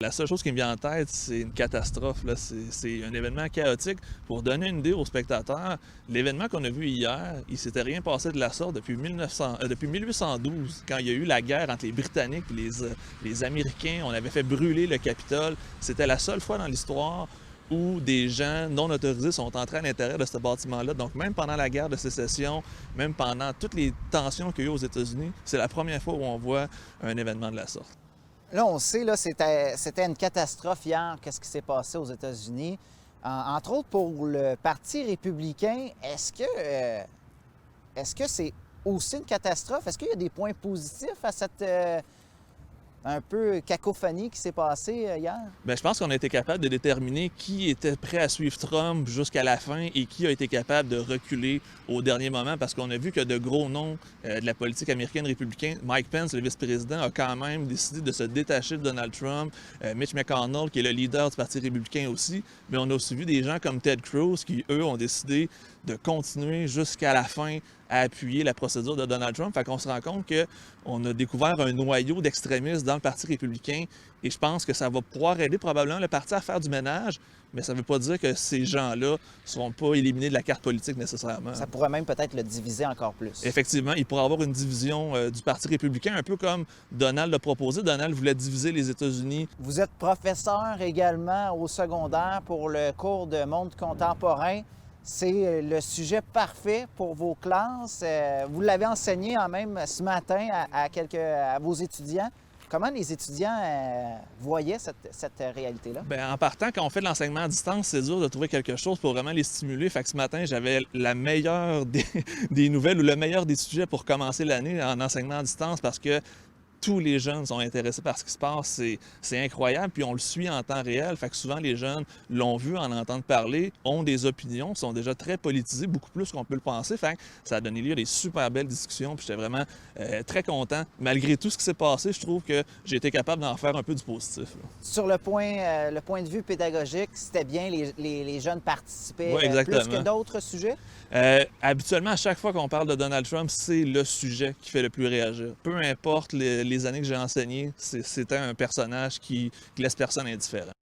La seule chose qui me vient en tête, c'est une catastrophe, là. C'est un événement chaotique. Pour donner une idée aux spectateurs, l'événement qu'on a vu hier, il s'était rien passé de la sorte depuis 1812, quand il y a eu la guerre entre les Britanniques et les Américains. On avait fait brûler le Capitole. C'était la seule fois dans l'histoire où des gens non autorisés sont entrés à l'intérieur de ce bâtiment-là. Donc, même pendant la guerre de sécession, même pendant toutes les tensions qu'il y a eu aux États-Unis, c'est la première fois où on voit un événement de la sorte. Là, on sait, là, c'était une catastrophe hier, qu'est-ce qui s'est passé aux États-Unis. Entre autres, pour le Parti républicain, est-ce que c'est aussi une catastrophe? Est-ce qu'il y a des points positifs à cette un peu cacophonie qui s'est passée hier? Bien, je pense qu'on a été capable de déterminer qui était prêt à suivre Trump jusqu'à la fin et qui a été capable de reculer au dernier moment, parce qu'on a vu que de gros noms de la politique américaine républicaine, Mike Pence, le vice-président, a quand même décidé de se détacher de Donald Trump, Mitch McConnell, qui est le leader du Parti républicain aussi, mais on a aussi vu des gens comme Ted Cruz qui, eux, ont décidé de continuer jusqu'à la fin à appuyer la procédure de Donald Trump. Fait qu'on se rend compte qu'on a découvert un noyau d'extrémistes dans le Parti républicain et je pense que ça va pouvoir aider probablement le parti à faire du ménage, mais ça ne veut pas dire que ces gens-là ne seront pas éliminés de la carte politique nécessairement. Ça pourrait même peut-être le diviser encore plus. Effectivement, il pourrait y avoir une division du Parti républicain, un peu comme Donald l'a proposé. Donald voulait diviser les États-Unis. Vous êtes professeur également au secondaire pour le cours de monde contemporain. C'est le sujet parfait pour vos classes. Vous l'avez enseigné même ce matin à vos étudiants. Comment les étudiants voyaient cette réalité-là? Bien, en partant, quand on fait de l'enseignement à distance, c'est dur de trouver quelque chose pour vraiment les stimuler. Fait que ce matin, j'avais la meilleure des nouvelles ou le meilleur des sujets pour commencer l'année en enseignement à distance parce que tous les jeunes sont intéressés par ce qui se passe. C'est incroyable, puis on le suit en temps réel. Fait que souvent, les jeunes l'ont vu, en entendent parler, ont des opinions, sont déjà très politisés, beaucoup plus qu'on peut le penser. Fait que ça a donné lieu à des super belles discussions, puis j'étais vraiment très content. Malgré tout ce qui s'est passé, je trouve que j'ai été capable d'en faire un peu du positif, là. Sur le point de vue pédagogique, c'était bien, les jeunes participaient Oui, exactement. plus que d'autres sujets? Habituellement, à chaque fois qu'on parle de Donald Trump, c'est le sujet qui fait le plus réagir. Peu importe les années que j'ai enseigné, c'était un personnage qui laisse personne indifférent.